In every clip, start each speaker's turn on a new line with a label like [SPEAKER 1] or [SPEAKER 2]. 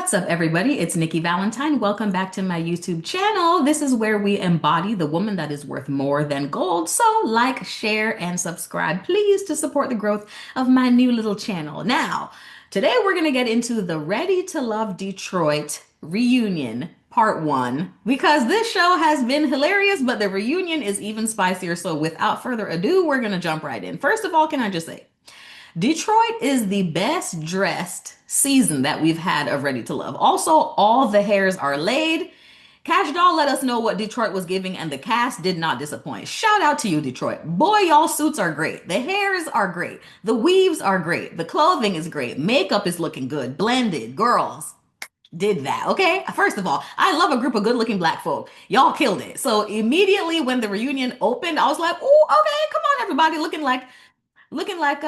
[SPEAKER 1] What's up, everybody? It's Nikki Valentine. Welcome back to my YouTube channel. This is where we embody the woman that is worth more than gold. So, like, share, and subscribe, please, to support the growth of my new little channel. Now, today we're going to get into the Ready to Love Detroit reunion part one because this show has been hilarious, but the reunion is even spicier. So, without further ado, we're going to jump right in. First of all, can I just say, Detroit is the best dressed season that we've had of Ready to Love. Also, all the hairs are laid. Cash Doll let us know what Detroit was giving, and the cast did not disappoint. Shout out to you, Detroit. Boy, y'all suits are great. The hairs are great. The weaves are great. The clothing is great. Makeup is looking good. Blended. Girls did that, okay? First of all, I love a group of good-looking black folk. Y'all killed it. So immediately when the reunion opened, I was like, "Oh, okay, come on, everybody, looking like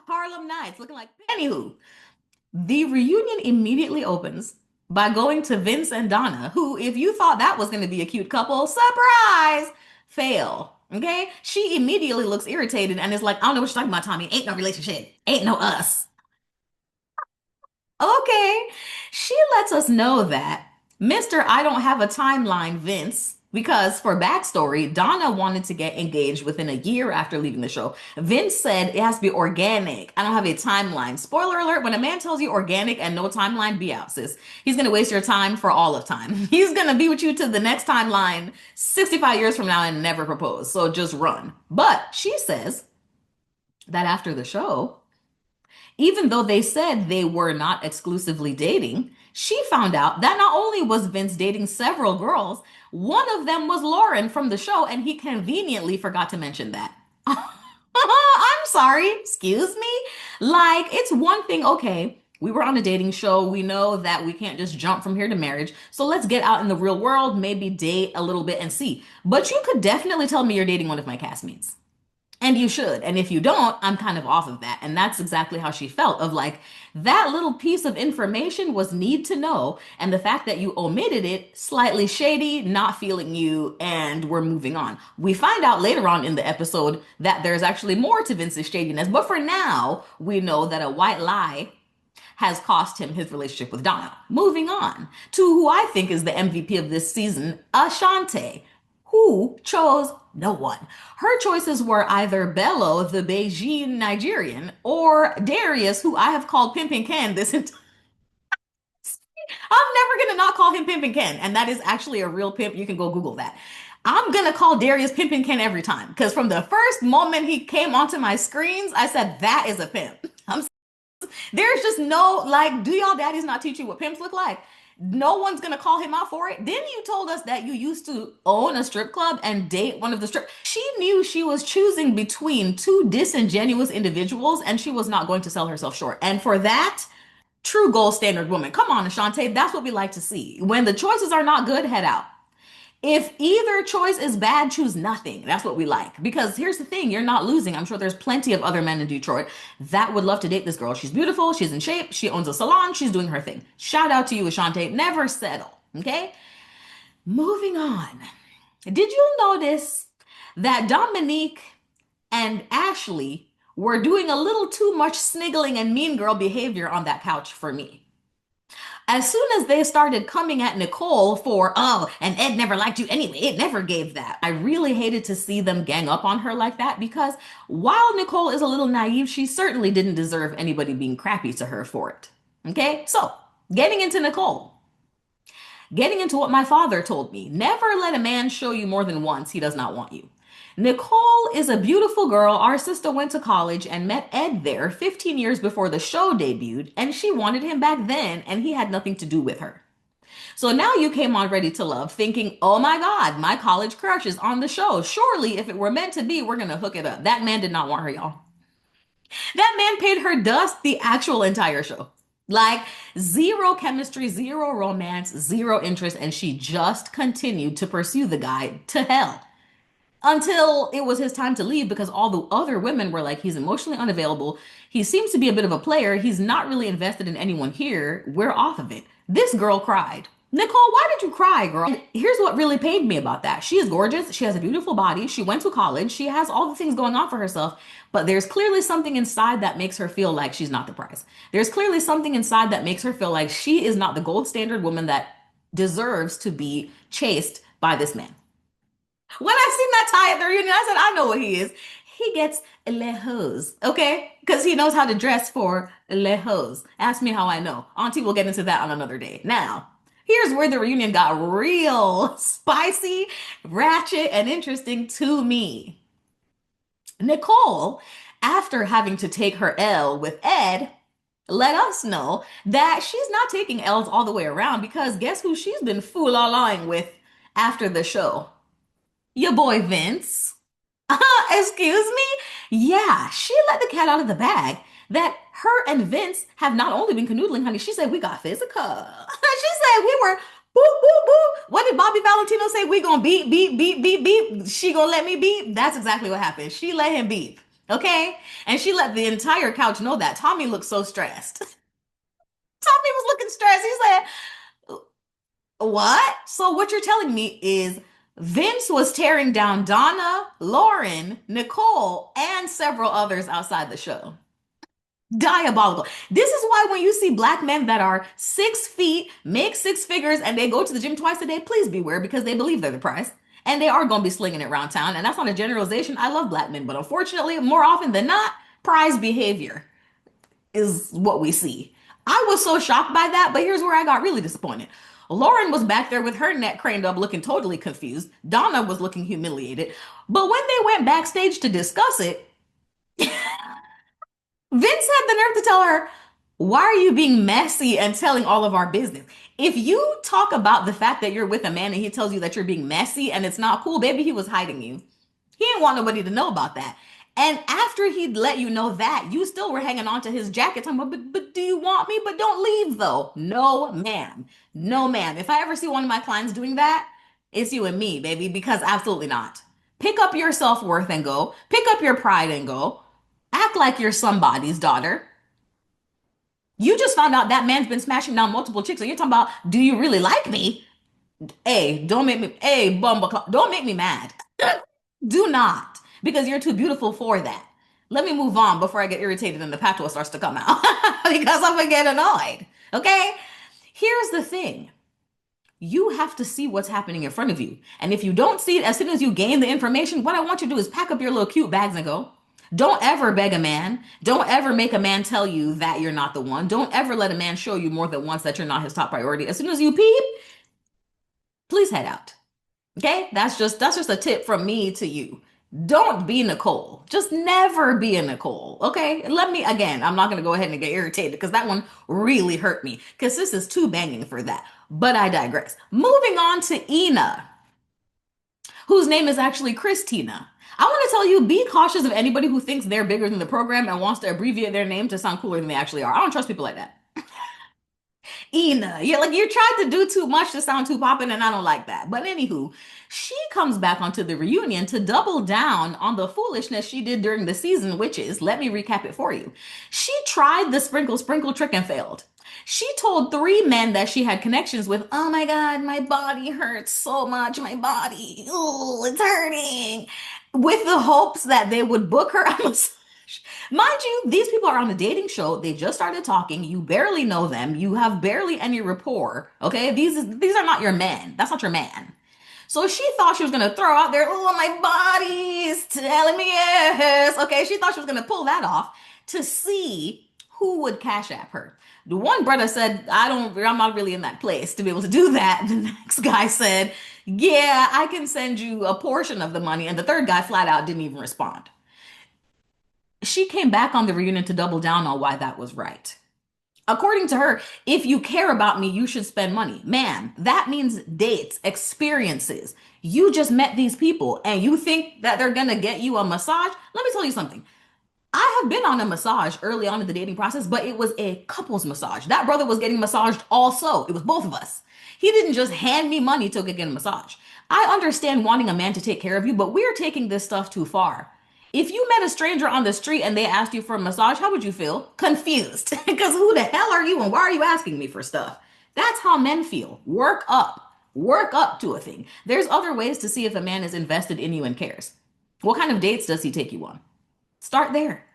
[SPEAKER 1] Harlem Nights, looking like anywho." The reunion immediately opens by going to Vince and Donna, who, if you thought that was going to be a cute couple, surprise, fail. Okay? She immediately looks irritated and is like, "I don't know what you're talking about, Tommy. Ain't no relationship. Ain't no us." Okay. She lets us know that Mr. I don't have a timeline, Vince, because for backstory, Donna wanted to get engaged within a year after leaving the show. Vince said it has to be organic. I don't have a timeline. Spoiler alert, when a man tells you organic and no timeline, be out, sis. He's going to waste your time for all of time. He's going to be with you to the next timeline 65 years from now and never propose. So just run. But she says that after the show, even though they said they were not exclusively dating, she found out that not only was Vince dating several girls, one of them was Lauren from the show, and he conveniently forgot to mention that. I'm sorry, excuse me? Like, it's one thing, okay, we were on a dating show. We know that we can't just jump from here to marriage. So let's get out in the real world, maybe date a little bit and see. But you could definitely tell me you're dating one of my castmates. And you should. And if you don't, I'm kind of off of that. And that's exactly how she felt of like, that little piece of information was need to know. And the fact that you omitted it, slightly shady, not feeling you, and we're moving on. We find out later on in the episode that there's actually more to Vince's shadiness. But for now, we know that a white lie has cost him his relationship with Donna. Moving on to who I think is the MVP of this season, Ashante, who chose no one. Her choices were either Bello, the Beijing Nigerian, or Darius, who I have called Pimpin' Ken this entire. I'm never gonna not call him Pimpin' Ken, and that is actually a real pimp. You can go Google that. I'm gonna call Darius Pimpin' Ken every time because from the first moment he came onto my screens, I said that is a pimp. There's just no like, do y'all daddies not teach you what pimps look like? No one's gonna call him out for it. Then you told us that you used to own a strip club and date one of the strip. She knew she was choosing between two disingenuous individuals and she was not going to sell herself short. And for that, true gold standard woman. Come on, Ashante. That's what we like to see. When the choices are not good, head out. If either choice is bad, choose nothing. That's what we like. Because here's the thing, you're not losing. I'm sure there's plenty of other men in Detroit that would love to date this girl. She's beautiful, she's in shape, she owns a salon, she's doing her thing. Shout out to you, Ashante. Never settle. Okay? Moving on. Did you notice that Dominique and Ashley were doing a little too much sniggling and mean girl behavior on that couch for me? As soon as they started coming at Nicole for, "Oh, and Ed never liked you anyway, it never gave that." I really hated to see them gang up on her like that because while Nicole is a little naive, she certainly didn't deserve anybody being crappy to her for it. Okay, so getting into Nicole, getting into what my father told me, never let a man show you more than once he does not want you. Nicole is a beautiful girl. Our sister went to college and met Ed there 15 years before the show debuted, and she wanted him back then, and he had nothing to do with her. So now you came on Ready to Love thinking, "Oh my God, my college crush is on the show. Surely, if it were meant to be, we're going to hook it up." That man did not want her, y'all. That man paid her dust the actual entire show. Like, zero chemistry, zero romance, zero interest, and she just continued to pursue the guy to hell until it was his time to leave because all the other women were like, "He's emotionally unavailable. He seems to be a bit of a player. He's not really invested in anyone here. We're off of it." This girl cried. Nicole, why did you cry, girl? And here's what really pained me about that. She is gorgeous. She has a beautiful body. She went to college. She has all the things going on for herself. But there's clearly something inside that makes her feel like she's not the prize. There's clearly something inside that makes her feel like she is not the gold standard woman that deserves to be chased by this man. When I seen that tie at the reunion, I said, I know what he is. He gets le hose, okay? Because he knows how to dress for le hose. Ask me how I know. Auntie will get into that on another day. Now, here's where the reunion got real spicy, ratchet, and interesting to me. Nicole, after having to take her L with Ed, let us know that she's not taking L's all the way around because guess who she's been fool along with after the show? Your boy Vince. Excuse me? Yeah, she let the cat out of the bag that her and Vince have not only been canoodling, honey, she said we got physical. She said we were boop, boop, boop. What did Bobby Valentino say? We gonna beep, beep, beep, beep, beep. She gonna let me beep? That's exactly what happened. She let him beep. Okay? And she let the entire couch know that. Tommy looked so stressed. Tommy was looking stressed. He said, what? So what you're telling me is Vince was tearing down Donna, Lauren, Nicole, and several others outside the show. Diabolical. This is why when you see black men that are 6 feet, make six figures, and they go to the gym twice a day, please beware because they believe they're the prize. And they are going to be slinging it around town. And that's not a generalization. I love black men, but unfortunately, more often than not, prize behavior is what we see. I was so shocked by that, but here's where I got really disappointed. Lauren was back there with her neck craned up, looking totally confused. Donna was looking humiliated. But when they went backstage to discuss it, Vince had the nerve to tell her, why are you being messy and telling all of our business? If you talk about the fact that you're with a man and he tells you that you're being messy and it's not cool, baby, he was hiding you. He didn't want nobody to know about that. And after he'd let you know that, you still were hanging on to his jacket, talking about, but do you want me? But don't leave though. No, ma'am. No, ma'am. If I ever see one of my clients doing that, it's you and me, baby, because absolutely not. Pick up your self worth and go. Pick up your pride and go. Act like you're somebody's daughter. You just found out that man's been smashing down multiple chicks, and you're talking about, do you really like me? Hey, don't make me, hey, bumbleclaw, don't make me mad. Do not, because you're too beautiful for that. Let me move on before I get irritated and the patois starts to come out because I'm gonna get annoyed. Okay? Here's the thing. You have to see what's happening in front of you. And if you don't see it as soon as you gain the information, what I want you to do is pack up your little cute bags and go. Don't ever beg a man. Don't ever make a man tell you that you're not the one. Don't ever let a man show you more than once that you're not his top priority. As soon as you peep, please head out. Okay? That's just a tip from me to you. Don't be Nicole. Just never be a Nicole. Okay? Let me again, I'm not gonna go ahead and get irritated because that one really hurt me. Because this is too banging for that. But I digress. Moving on to Ina, whose name is actually Christina. I want to tell you, be cautious of anybody who thinks they're bigger than the program and wants to abbreviate their name to sound cooler than they actually are. I don't trust people like that. Ina. Yeah, like you're trying to do too much to sound too poppin', and I don't like that. But anywho, she comes back onto the reunion to double down on the foolishness she did during the season, which is, let me recap it for you. She tried the sprinkle sprinkle trick and failed. She told 3 men that she had connections with, oh my God, my body hurts so much, my body, oh, it's hurting, with the hopes that they would book her a massage. Mind you, these people are on a dating show. They just started talking. You barely know them. You have barely any rapport. Okay, these are not your men. That's not your man. So she thought she was gonna throw out there, oh, my body's telling me yes. Okay, she thought she was gonna pull that off to see who would cash app her. The one brother said, I'm not really in that place to be able to do that. The next guy said, yeah, I can send you a portion of the money. And the third guy flat out didn't even respond. She came back on the reunion to double down on why that was right. According to her, if you care about me, you should spend money. Ma'am, that means dates, experiences. You just met these people and you think that they're gonna get you a massage? Let me tell you something. I have been on a massage early on in the dating process, but it was a couples massage. That brother was getting massaged also. It was both of us. He didn't just hand me money to get a massage. I understand wanting a man to take care of you, but we're taking this stuff too far. If you met a stranger on the street and they asked you for a massage, how would you feel? Confused. Because who the hell are you and why are you asking me for stuff? That's how men feel. Work up. Work up to a thing. There's other ways to see if a man is invested in you and cares. What kind of dates does he take you on? Start there.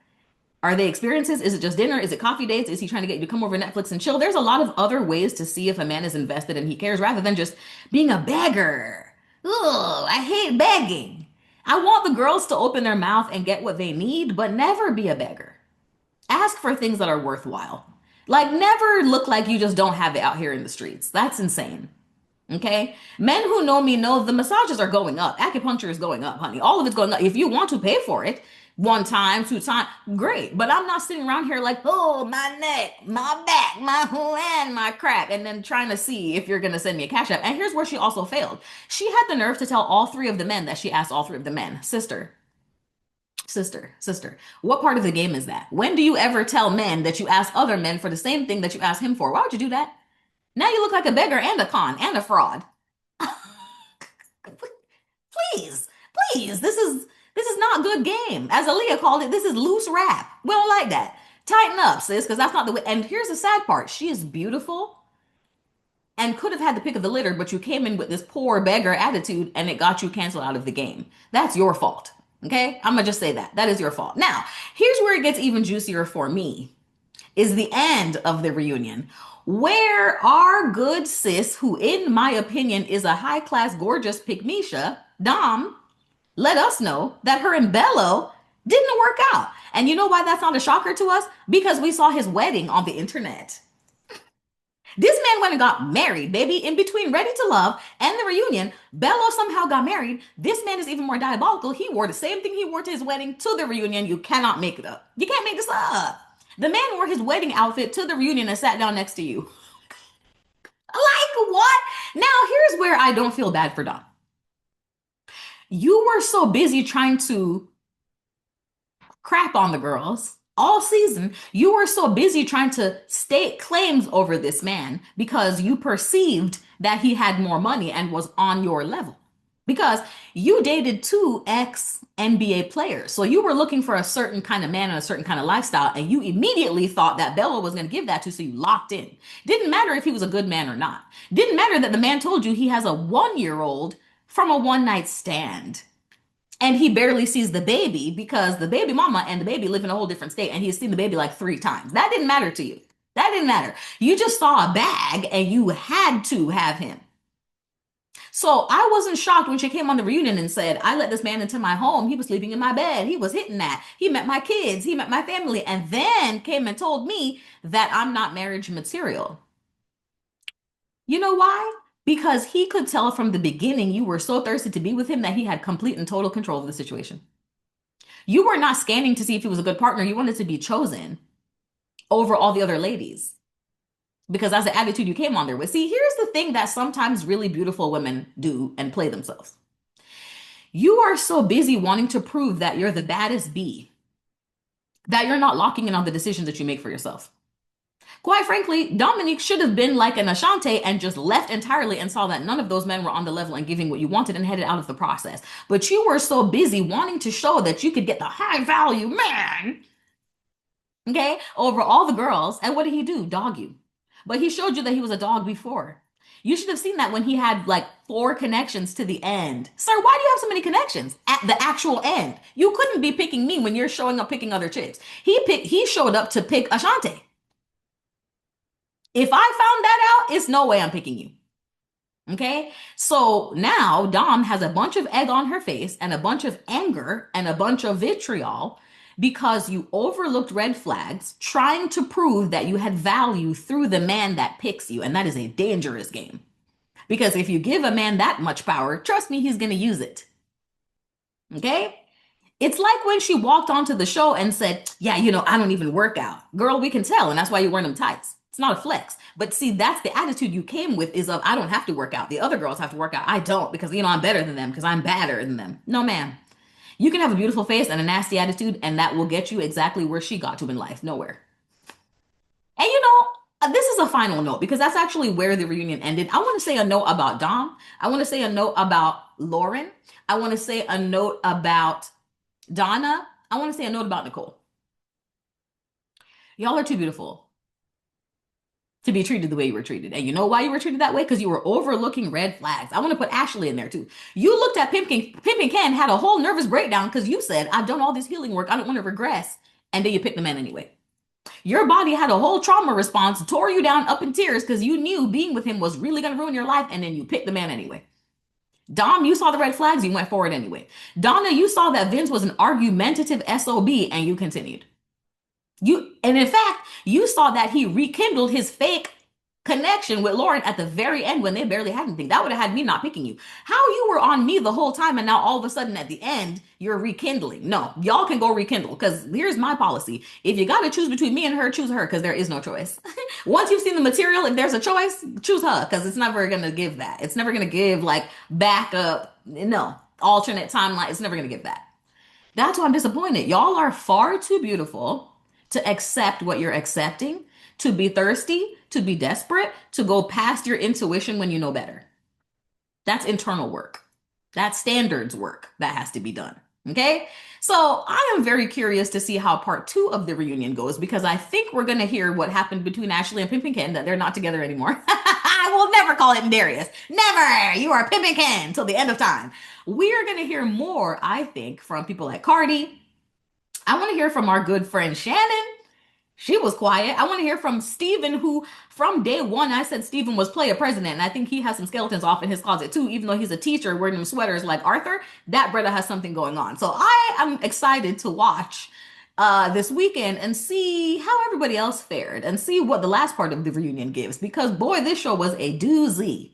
[SPEAKER 1] Are they experiences? Is it just dinner? Is it coffee dates? Is he trying to get you to come over Netflix and chill? There's a lot of other ways to see if a man is invested and he cares rather than just being a beggar. Ugh, I hate begging. I want the girls to open their mouth and get what they need, but never be a beggar. Ask for things that are worthwhile. Like, never look like you just don't have it out here in the streets. That's insane. Okay? Men who know me know the massages are going up. Acupuncture is going up, honey. All of it's going up. If you want to pay for it, one time, two time, great. But I'm not sitting around here like, oh, my neck, my back, my and my crack, and then trying to see if you're gonna send me a cash app. And here's where she also failed. She had the nerve to tell all three of the men that she asked all three of the men, sister, what part of the game is that? When do you ever tell men that you ask other men for the same thing that you asked him for? Why would you do that? Now you look like a beggar and a con and a fraud. Please, please, this is not good game. As Aaliyah called it, this is loose rap. We don't like that. Tighten up, sis, because that's not the way. And here's the sad part: she is beautiful and could have had the pick of the litter, but you came in with this poor beggar attitude, and it got you canceled out of the game. That's your fault. Okay, I'm gonna just say that that is your fault. Now, here's where it gets even juicier for me: is the end of the reunion, where our good sis, who in my opinion is a high class, gorgeous pygmisha, Dom, let us know that her and Bello didn't work out. And you know why that's not a shocker to us? Because we saw his wedding on the internet. This man went and got married, baby, in between Ready to Love and the reunion. Bello somehow got married. This man is even more diabolical. He wore the same thing he wore to his wedding to the reunion. You cannot make it up. You can't make this up. The man wore his wedding outfit to the reunion and sat down next to you. Like what? Now, here's where I don't feel bad for Don. You were so busy trying to crap on the girls all season. You were so busy trying to state claims over this man because you perceived that he had more money and was on your level. Because you dated two ex NBA players. So you were looking for a certain kind of man and a certain kind of lifestyle, and you immediately thought that Bella was going to give that to, so you locked in. Didn't matter if he was a good man or not. Didn't matter that the man told you he has a 1 year old from a one night stand. And he barely sees the baby because the baby mama and the baby live in a whole different state, and he's seen the baby like 3 times. That didn't matter to you. That didn't matter. You just saw a bag and you had to have him. So I wasn't shocked when she came on the reunion and said, I let this man into my home. He was sleeping in my bed. He was hitting that. He met my kids. He met my family. And then came and told me that I'm not marriage material. You know why? Because he could tell from the beginning you were so thirsty to be with him that he had complete and total control of the situation. You were not scanning to see if he was a good partner. You wanted to be chosen over all the other ladies because that's the attitude you came on there with. See, here's the thing that sometimes really beautiful women do and play themselves. You are so busy wanting to prove that you're the baddest bee that you're not locking in on the decisions that you make for yourself. Quite frankly, Dominique should have been like an Ashante and just left entirely and saw that none of those men were on the level and giving what you wanted and headed out of the process. But you were so busy wanting to show that you could get the high value man, okay, over all the girls. And what did he do? Dog you. But he showed you that he was a dog before. You should have seen that when he had like 4 connections to the end. Sir, why do you have so many connections at the actual end? You couldn't be picking me when you're showing up picking other chicks. He showed up to pick Ashante. If I found that out, it's no way I'm picking you. Okay? So now Dom has a bunch of egg on her face and a bunch of anger and a bunch of vitriol because you overlooked red flags trying to prove that you had value through the man that picks you. And that is a dangerous game. Because if you give a man that much power, trust me, he's going to use it. Okay? It's like when she walked onto the show and said, yeah, I don't even work out. Girl, we can tell. And that's why you're wearing them tights. It's not a flex. But see, that's the attitude you came with is of, I don't have to work out. The other girls have to work out. I don't because, I'm better than them because I'm badder than them. No, ma'am. You can have a beautiful face and a nasty attitude, and that will get you exactly where she got to in life. Nowhere. And this is a final note because that's actually where the reunion ended. I want to say a note about Dom. I want to say a note about Lauren. I want to say a note about Donna. I want to say a note about Nicole. Y'all are too beautiful to be treated the way you were treated. And you know why you were treated that way? Because you were overlooking red flags. I want to put Ashley in there too. You looked at Pimpin Ken, had a whole nervous breakdown because you said, I've done all this healing work. I don't want to regress. And then you picked the man anyway. Your body had a whole trauma response, tore you down up in tears because you knew being with him was really going to ruin your life. And then you picked the man anyway. Dom, you saw the red flags, you went forward anyway. Donna, you saw that Vince was an argumentative SOB and you continued. And in fact, you saw that he rekindled his fake connection with Lauren at the very end when they barely had anything. That would have had me not picking you. How you were on me the whole time and now all of a sudden at the end you're rekindling. No, y'all can go rekindle because here's my policy. If you got to choose between me and her, choose her because there is no choice. Once you've seen the material, if there's a choice, choose her because it's never going to give that. It's never going to give like backup, no, alternate timeline. It's never going to give that. That's why I'm disappointed. Y'all are far too beautiful to accept what you're accepting, to be thirsty, to be desperate, to go past your intuition when you know better. That's internal work. That's standards work that has to be done. Okay? So I am very curious to see how part 2 of the reunion goes because I think we're going to hear what happened between Ashley and Pimpin' Ken, that they're not together anymore. I will never call him Darius. Never! You are Pimpin' Ken till the end of time. We are going to hear more, I think, from people like Cardi. I want to hear from our good friend Shannon. She was quiet. I want to hear from Steven, who from day one, I said Steven was player president. And I think he has some skeletons off in his closet too, even though he's a teacher wearing them sweaters like Arthur. That brother has something going on. So I am excited to watch this weekend and see how everybody else fared and see what the last part of the reunion gives. Because boy, this show was a doozy.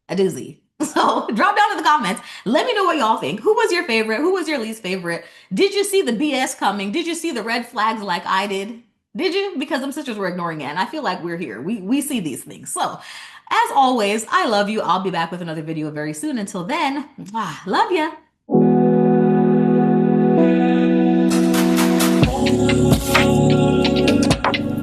[SPEAKER 1] A doozy. So drop down in the comments. Let me know what y'all think. Who was your favorite? Who was your least favorite? Did you see the BS coming? Did you see the red flags like I did? Did you? Because them sisters were ignoring it. And I feel like we're here. We see these things. So as always, I love you. I'll be back with another video very soon. Until then, love ya.